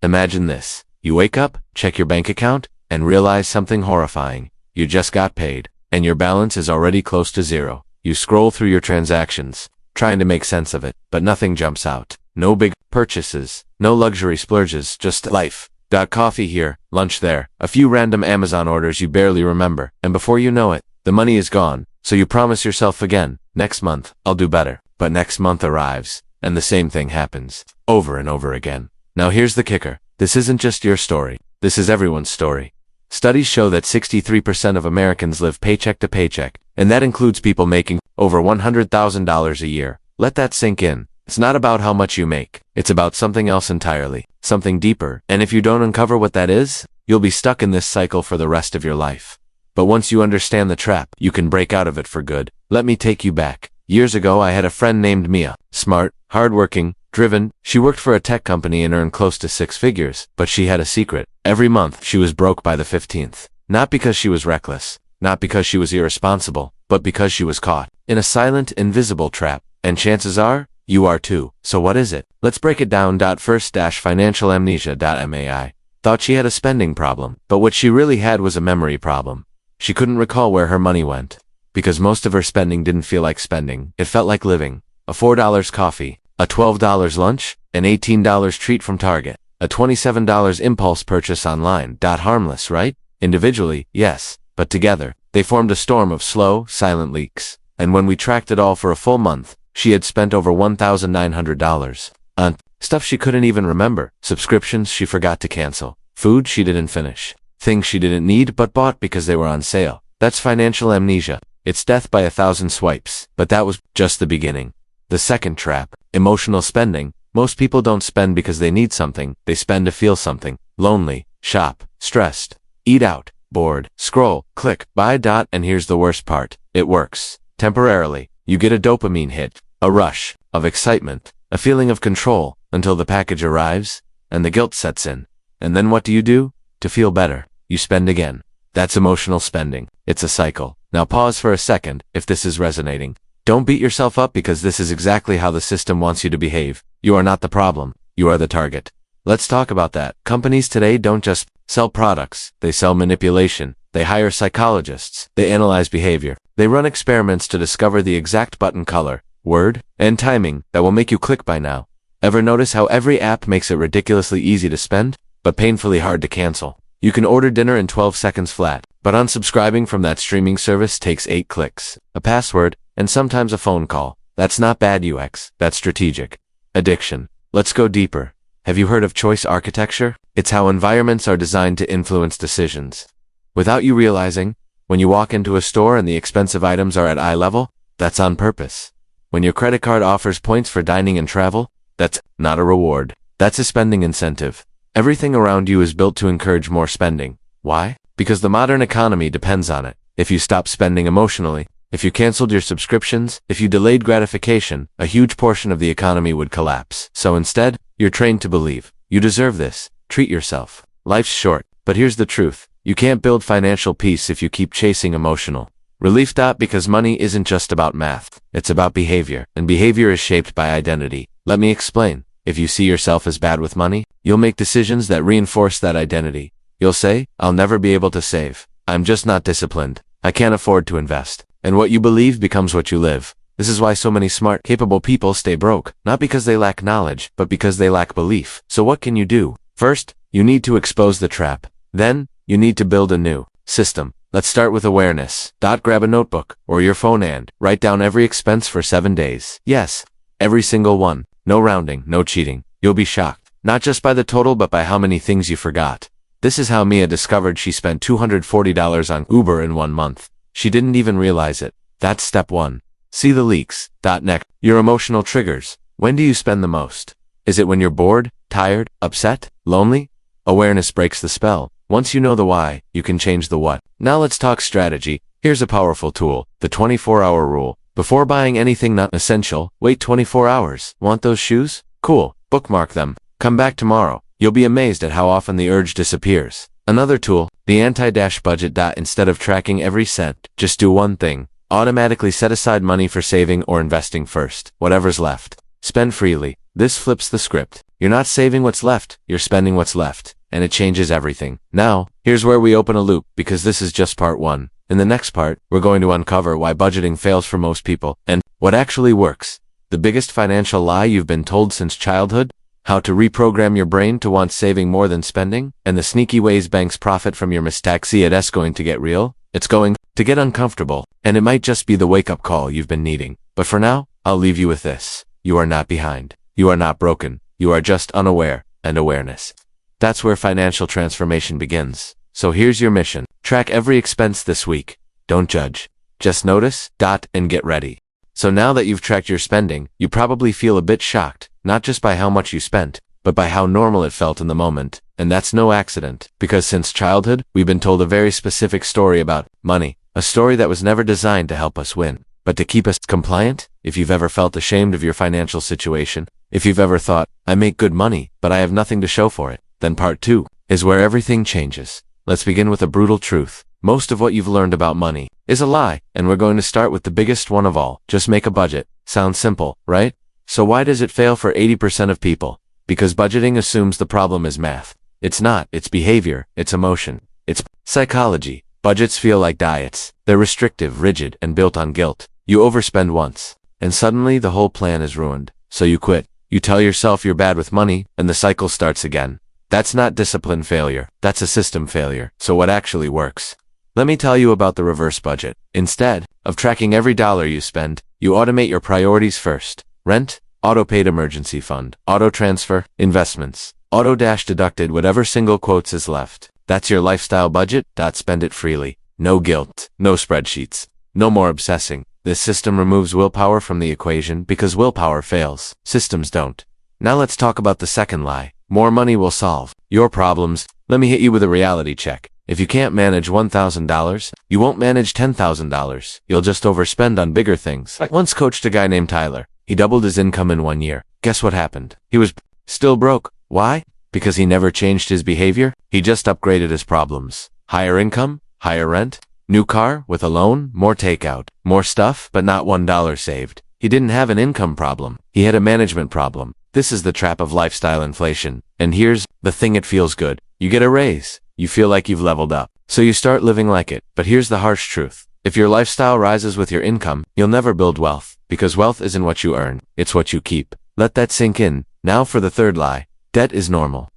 Imagine this. You wake up, check your bank account, and realize something horrifying. You just got paid, and your balance is already close to zero. You scroll through your transactions, trying to make sense of it, but nothing jumps out. No big purchases, no luxury splurges, just life. Coffee here, lunch there, a few random Amazon orders you barely remember, and before you know it, the money is gone. So you promise yourself again, next month, I'll do better. But next month arrives, and the same thing happens, over and over again. Now here's the kicker. This isn't just your story. This is everyone's story. Studies show that 63% of Americans live paycheck to paycheck, and that includes people making over $100,000 a year. Let that sink in. It's not about how much you make. It's about something else entirely, something deeper. And if you don't uncover what that is, you'll be stuck in this cycle for the rest of your life. But once you understand the trap, you can break out of it for good. Let me take you back. Years ago, I had a friend named Mia. Smart, hardworking, driven. She worked for a tech company and earned close to 6 figures. But she had a secret. Every month, she was broke by the 15th. Not because she was reckless, not because she was irresponsible, but because she was caught in a silent, invisible trap. And chances are, you are too. So what is it? Let's break it down. First, financial amnesia. MAI thought she had a spending problem, but what she really had was a memory problem. She couldn't recall where her money went, because most of her spending didn't feel like spending. It felt like living. A $4 coffee, a $12 lunch, an $18 treat from Target, a $27 impulse purchase online. Harmless, right? Individually, yes, but together, they formed a storm of slow, silent leaks. And when we tracked it all for a full month, she had spent over $1,900 on stuff she couldn't even remember, subscriptions she forgot to cancel, food she didn't finish, things she didn't need but bought because they were on sale. That's financial amnesia. It's death by 1,000 swipes. But that was just the beginning. The second trap, emotional spending. Most people don't spend because they need something. They spend to feel something. Lonely, shop, stressed, eat out, bored, scroll, click, buy. And here's the worst part. It works. Temporarily. You get a dopamine hit, a rush of excitement, a feeling of control, until the package arrives, and the guilt sets in. And then what do? To feel better, you spend again. That's emotional spending. It's a cycle. Now pause for a second, if this is resonating. Don't beat yourself up because this is exactly how the system wants you to behave. You are not the problem. You are the target. Let's talk about that. Companies today don't just sell products. They sell manipulation. They hire psychologists. They analyze behavior. They run experiments to discover the exact button color, word, and timing that will make you click. By now, ever notice how every app makes it ridiculously easy to spend, but painfully hard to cancel? You can order dinner in 12 seconds flat, but unsubscribing from that streaming service takes 8 clicks, a password, and sometimes a phone call. That's not bad UX, that's strategic. Addiction. Let's go deeper. Have you heard of choice architecture? It's how environments are designed to influence decisions. Without you realizing, when you walk into a store and the expensive items are at eye level, that's on purpose. When your credit card offers points for dining and travel, that's not a reward. That's a spending incentive. Everything around you is built to encourage more spending. Why? Because the modern economy depends on it. If you stop spending emotionally, if you canceled your subscriptions, if you delayed gratification, a huge portion of the economy would collapse. So instead, you're trained to believe, you deserve this, treat yourself. Life's short, but here's the truth. You can't build financial peace if you keep chasing emotional relief. Because money isn't just about math. It's about behavior, and behavior is shaped by identity. Let me explain. If you see yourself as bad with money, you'll make decisions that reinforce that identity. You'll say, I'll never be able to save. I'm just not disciplined. I can't afford to invest. And what you believe becomes what you live. This is why so many smart, capable people stay broke, not because they lack knowledge, but because they lack belief. So what can you do? First, you need to expose the trap. Then, you need to build a new system. Let's start with awareness. Grab a notebook or your phone and write down every expense for 7 days. Yes, every single one. No rounding, no cheating. You'll be shocked, not just by the total but by how many things you forgot. This is how Mia discovered she spent $240 on Uber in 1 month. She didn't even realize it. That's step 1. See the leaks. Next, your emotional triggers. When do you spend the most? Is it when you're bored, tired, upset, lonely? Awareness breaks the spell. Once you know the why, you can change the what. Now let's talk strategy. Here's a powerful tool, the 24-hour rule. Before buying anything not essential, wait 24 hours. Want those shoes? Cool. Bookmark them. Come back tomorrow. You'll be amazed at how often the urge disappears. Another tool, the anti-budget. Instead of tracking every cent, just do one thing. Automatically set aside money for saving or investing first. Whatever's left, Spend freely. This flips the script. You're not saving what's left, you're spending what's left. And it changes everything. Now, here's where we open a loop, because this is just part one. In the next part, we're going to uncover why budgeting fails for most people, and what actually works. The biggest financial lie you've been told since childhood, how to reprogram your brain to want saving more than spending, and the sneaky ways banks profit from your mistakes. It's going to get real. It's going to get uncomfortable, and it might just be the wake-up call you've been needing. But for now, I'll leave you with this. You are not behind. You are not broken. You are just unaware, and awareness. That's where financial transformation begins. So here's your mission. Track every expense this week. Don't judge. Just notice, and get ready. So now that you've tracked your spending, you probably feel a bit shocked, not just by how much you spent, but by how normal it felt in the moment. And that's no accident, because since childhood, we've been told a very specific story about money, a story that was never designed to help us win, but to keep us compliant. If you've ever felt ashamed of your financial situation, if you've ever thought, I make good money, but I have nothing to show for it, then part 2 is where everything changes. Let's begin with a brutal truth. Most of what you've learned about money is a lie, and we're going to start with the biggest one of all. Just make a budget. Sounds simple, right? So why does it fail for 80% of people? Because budgeting assumes the problem is math. It's not. It's behavior. It's emotion. It's psychology. Budgets feel like diets. They're restrictive, rigid, and built on guilt. You overspend once, and suddenly the whole plan is ruined. So you quit. You tell yourself you're bad with money, and the cycle starts again. That's not discipline failure. That's a system failure. So what actually works? Let me tell you about the reverse budget. Instead of tracking every dollar you spend, you automate your priorities first. Rent, auto-paid emergency fund, auto-transfer, investments, auto-deducted whatever single quotes is left. That's your lifestyle budget. Spend it freely. No guilt, no spreadsheets, no more obsessing. This system removes willpower from the equation because willpower fails. Systems don't. Now let's talk about the second lie. More money will solve your problems. Let me hit you with a reality check. If you can't manage $1,000, you won't manage $10,000. You'll just overspend on bigger things. I once coached a guy named Tyler. He doubled his income in 1 year. Guess what happened? He was still broke. Why? Because he never changed his behavior. He just upgraded his problems. Higher income, higher rent, new car with a loan, more takeout, more stuff, but not $1 saved. He didn't have an income problem. He had a management problem. This is the trap of lifestyle inflation. And here's the thing, it feels good. You get a raise. You feel like you've leveled up. So you start living like it. But here's the harsh truth. If your lifestyle rises with your income, you'll never build wealth. Because wealth isn't what you earn. It's what you keep. Let that sink in. Now for the third lie. Debt is normal.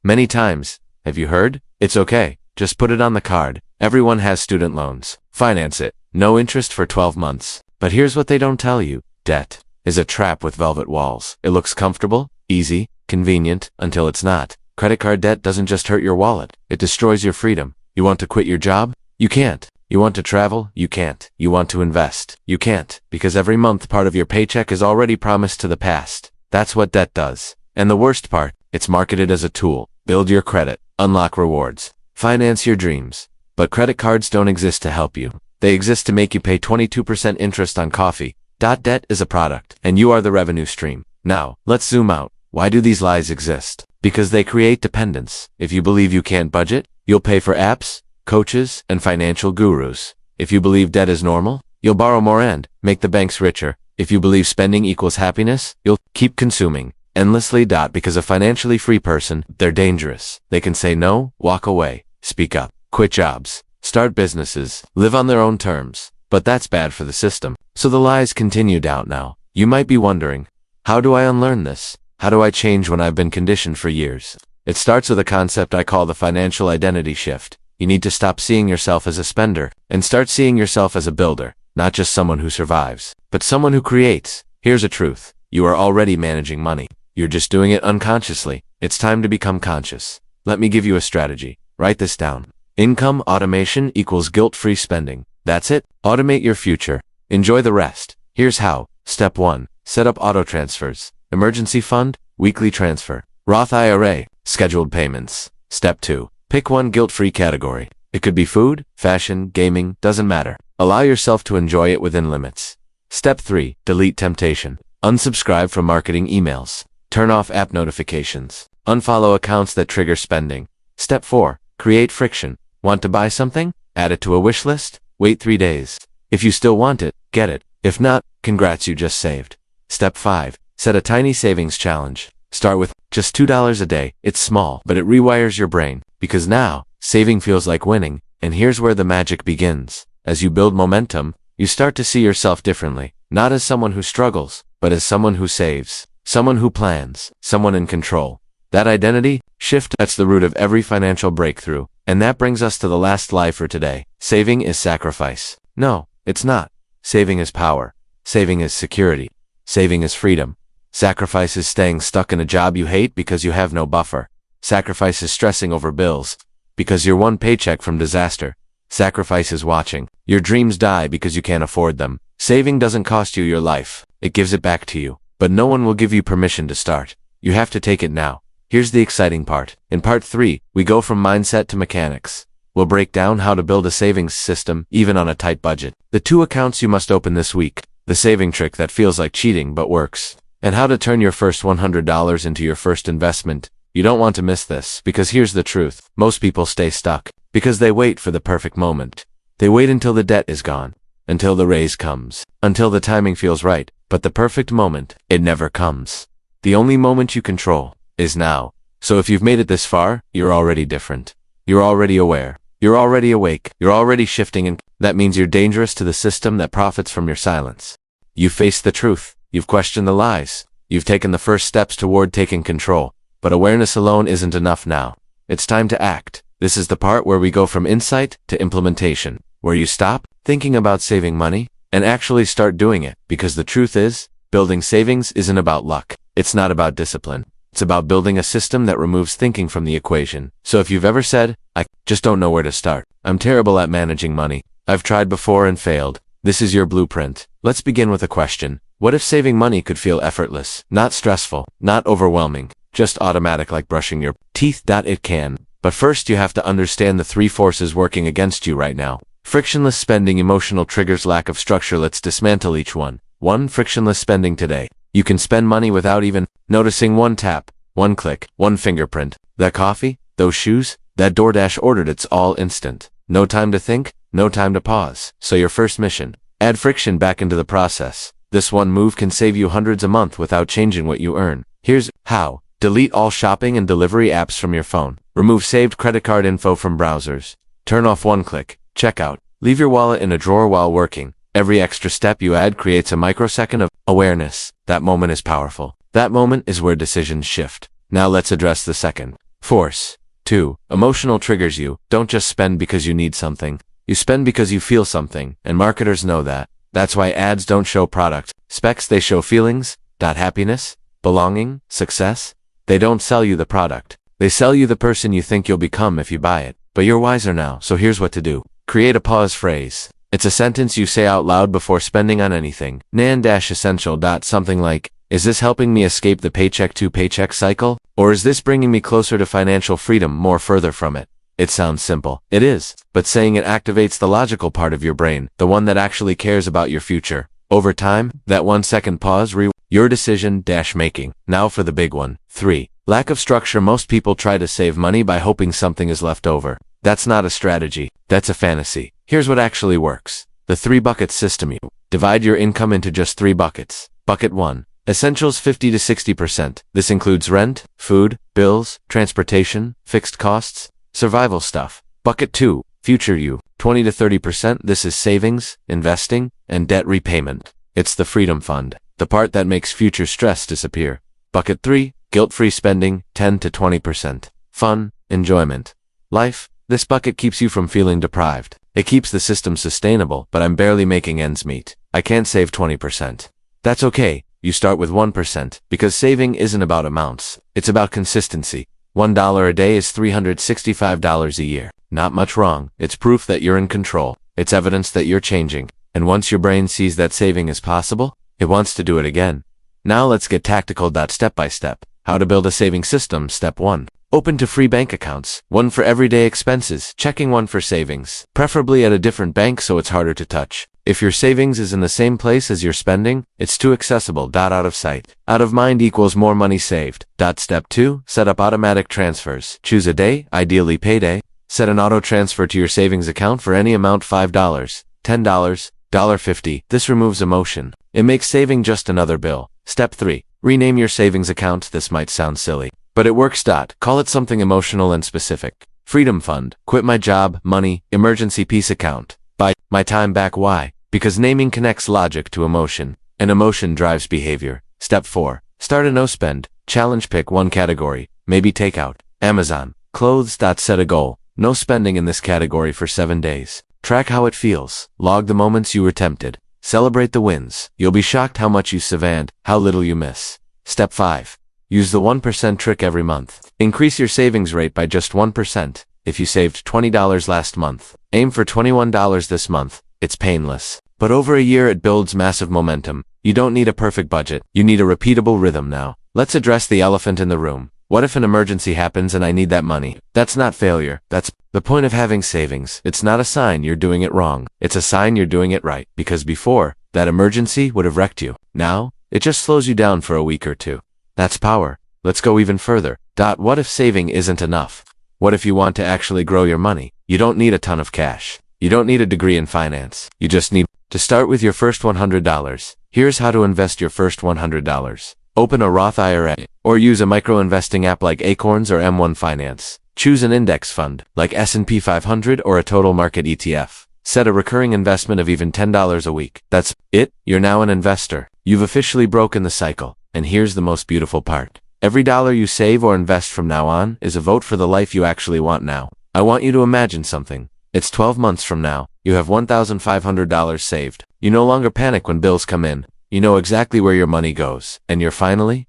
Many times. Have you heard? It's okay. Just put it on the card. Everyone has student loans. Finance it. No interest for 12 months. But here's what they don't tell you. Debt is a trap with velvet walls. It looks comfortable, easy, convenient, until it's not. Credit card debt doesn't just hurt your wallet. It destroys your freedom. You want to quit your job? You can't. You want to travel? You can't. You want to invest? You can't. Because every month part of your paycheck is already promised to the past. That's what debt does. And the worst part, it's marketed as a tool. Build your credit. Unlock rewards. Finance your dreams. But credit cards don't exist to help you. They exist to make you pay 22% interest on coffee. Debt is a product, and you are the revenue stream. Now, let's zoom out. Why do these lies exist? Because they create dependence. If you believe you can't budget, you'll pay for apps, coaches, and financial gurus. If you believe debt is normal, you'll borrow more and make the banks richer. If you believe spending equals happiness, you'll keep consuming endlessly. Because a financially free person, they're dangerous. They can say no, walk away, speak up, quit jobs, start businesses, live on their own terms. But that's bad for the system. So the lies continue down now. You might be wondering, how do I unlearn this? How do I change when I've been conditioned for years? It starts with a concept I call the financial identity shift. You need to stop seeing yourself as a spender and start seeing yourself as a builder, not just someone who survives, but someone who creates. Here's a truth. You are already managing money. You're just doing it unconsciously. It's time to become conscious. Let me give you a strategy. Write this down. Income automation equals guilt-free spending. That's it. Automate your future. Enjoy the rest. Here's how. Step 1. Set up auto transfers. Emergency fund, weekly transfer. Roth IRA, scheduled payments. Step 2. Pick one guilt-free category. It could be food, fashion, gaming, doesn't matter. Allow yourself to enjoy it within limits. Step 3. Delete temptation. Unsubscribe from marketing emails. Turn off app notifications. Unfollow accounts that trigger spending. Step 4. Create friction. Want to buy something? Add it to a wish list. Wait 3 days. If you still want it, get it. If not, congrats, you just saved. Step 5. Set a tiny savings challenge. Start with just $2 a day. It's small, but it rewires your brain, because now, saving feels like winning, and here's where the magic begins. As you build momentum, you start to see yourself differently, not as someone who struggles, but as someone who saves, someone who plans, someone in control. That identity shift, that's the root of every financial breakthrough. And that brings us to the last lie for today. Saving is sacrifice. No, it's not. Saving is power. Saving is security. Saving is freedom. Sacrifice is staying stuck in a job you hate because you have no buffer. Sacrifice is stressing over bills because you're one paycheck from disaster. Sacrifice is watching your dreams die because you can't afford them. Saving doesn't cost you your life. It gives it back to you. But no one will give you permission to start. You have to take it now. Here's the exciting part. In part 3, we go from mindset to mechanics. We'll break down how to build a savings system even on a tight budget. The 2 accounts you must open this week. The saving trick that feels like cheating but works. And how to turn your first $100 into your first investment. You don't want to miss this, because here's the truth. Most people stay stuck because they wait for the perfect moment. They wait until the debt is gone, until the raise comes, until the timing feels right. But the perfect moment, it never comes. The only moment you control is now. So if you've made it this far, you're already different. You're already aware. You're already awake. You're already shifting, and that means you're dangerous to the system that profits from your silence. You've faced the truth. You've questioned the lies. You've taken the first steps toward taking control. But awareness alone isn't enough now. It's time to act. This is the part where we go from insight to implementation, where you stop thinking about saving money and actually start doing it. Because the truth is, building savings isn't about luck. It's not about discipline. It's about building a system that removes thinking from the equation. So if you've ever said, I just don't know where to start. I'm terrible at managing money. I've tried before and failed. This is your blueprint. Let's begin with a question. What if saving money could feel effortless, not stressful, not overwhelming, just automatic like brushing your teeth? It can. But first you have to understand the 3 forces working against you right now. Frictionless spending, emotional triggers, lack of structure. Let's dismantle each one. 1. Frictionless spending today. You can spend money without even noticing. 1 tap, 1 click, 1 fingerprint. That coffee, those shoes, that DoorDash ordered, it's all instant. No time to think, no time to pause. So your first mission, add friction back into the process. This one move can save you hundreds a month without changing what you earn. Here's how. Delete all shopping and delivery apps from your phone. Remove saved credit card info from browsers. Turn off one-click checkout. Leave your wallet in a drawer while working. Every extra step you add creates a microsecond of awareness. That moment is powerful. That moment is where decisions shift. Now let's address the second force. 2. Emotional triggers. You don't just spend because you need something. You spend because you feel something, and marketers know that. That's why ads don't show product specs, they show feelings. Happiness, belonging, success. They don't sell you the product. They sell you the person you think you'll become if you buy it. But you're wiser now, so here's what to do. Create a pause phrase. It's a sentence you say out loud before spending on anything. Essential. Something like, is this helping me escape the paycheck to paycheck cycle? Or is this bringing me closer to financial freedom, more further from it? It sounds simple. It is. But saying it activates the logical part of your brain, the one that actually cares about your future. Over time, that 1-second pause your decision making. Now for the big one. 3. Lack of structure. Most people try to save money by hoping something is left over. That's not a strategy. That's a fantasy. Here's what actually works. The 3 bucket system. You divide your income into just 3 buckets. Bucket 1. Essentials, 50 to 60%. This includes rent, food, bills, transportation, fixed costs, survival stuff. Bucket 2. Future you, 20 to 30%. This is savings, investing, and debt repayment. It's the freedom fund, the part that makes future stress disappear. Bucket 3. Guilt-free spending, 10 to 20%. Fun, enjoyment, life. This bucket keeps you from feeling deprived. It keeps the system sustainable, but I'm barely making ends meet. I can't save 20%. That's okay. You start with 1%, because saving isn't about amounts. It's about consistency. $1 a day is $365 a year. Not much wrong. It's proof that you're in control. It's evidence that you're changing. And once your brain sees that saving is possible, it wants to do it again. Now let's get tactical. Step by step. How to build a saving system. Step 1. Open to free bank accounts. 1 for everyday expenses, checking 1 for savings. Preferably at a different bank so it's harder to touch. If your savings is in the same place as your spending, it's too accessible. Out of sight. Out of mind equals more money saved. Step 2. Set up automatic transfers. Choose a day, ideally payday. Set an auto transfer to your savings account for any amount, $5, $10, $1.50. This removes emotion. It makes saving just another bill. Step 3. Rename your savings account. This might sound silly, but it works. Call it something emotional and specific. Freedom Fund, Quit My Job, Money, Emergency Peace Account, Buy My Time Back. Why? Because naming connects logic to emotion, and emotion drives behavior. Step 4. Start a no-spend challenge. Pick one category, maybe takeout, Amazon, clothes. Set a goal. No spending in this category for 7 days. Track how it feels. Log the moments you were tempted. Celebrate the wins. You'll be shocked how much you saved, how little you miss. Step 5. Use the 1% trick every month. Increase your savings rate by just 1%. If you saved $20 last month, aim for $21 this month. It's painless, but over a year it builds massive momentum. You don't need a perfect budget. You need a repeatable rhythm now. Let's address the elephant in the room. What if an emergency happens and I need that money? That's not failure. That's the point of having savings. It's not a sign you're doing it wrong. It's a sign you're doing it right, because before, that emergency would have wrecked you. Now, it just slows you down for a week or two. That's power. Let's go even further. What if saving isn't enough? What if you want to actually grow your money? You don't need a ton of cash. You don't need a degree in finance. You just need to start with your first $100. Here's how to invest your first $100. Open a Roth IRA, or use a micro-investing app like Acorns or M1 Finance. Choose an index fund, like S&P 500 or a total market ETF. Set a recurring investment of even $10 a week. That's it. You're now an investor. You've officially broken the cycle. And here's the most beautiful part. Every dollar you save or invest from now on is a vote for the life you actually want now. I want you to imagine something. It's 12 months from now. You have $1,500 saved. You no longer panic when bills come in. You know exactly where your money goes. And you're finally,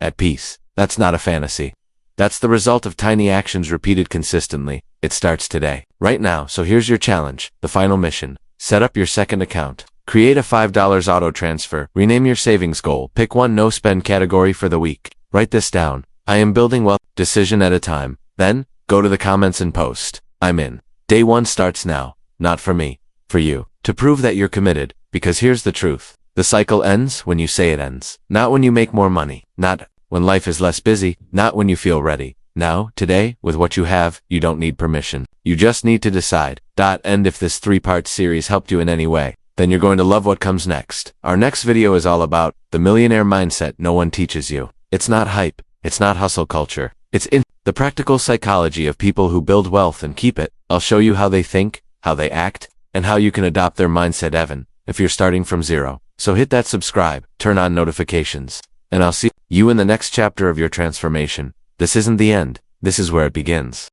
at peace. That's not a fantasy. That's the result of tiny actions repeated consistently. It starts today, right now. So here's your challenge, the final mission. Set up your second account. Create a $5 auto transfer. Rename your savings goal. Pick one no-spend category for the week. Write this down. I am building wealth, decision at a time. Then, go to the comments and post. I'm in. Day 1 starts now. Not for me, for you. To prove that you're committed, because here's the truth. The cycle ends when you say it ends. Not when you make more money. Not when life is less busy. Not when you feel ready. Now, today, with what you have, you don't need permission. You just need to decide. And if this 3-part series helped you in any way, then you're going to love what comes next. Our next video is all about the millionaire mindset no one teaches you. It's not hype. It's not hustle culture. It's in the practical psychology of people who build wealth and keep it. I'll show you how they think, how they act, and how you can adopt their mindset even if you're starting from zero. So hit that subscribe, turn on notifications, and I'll see you in the next chapter of your transformation. This isn't the end. This is where it begins.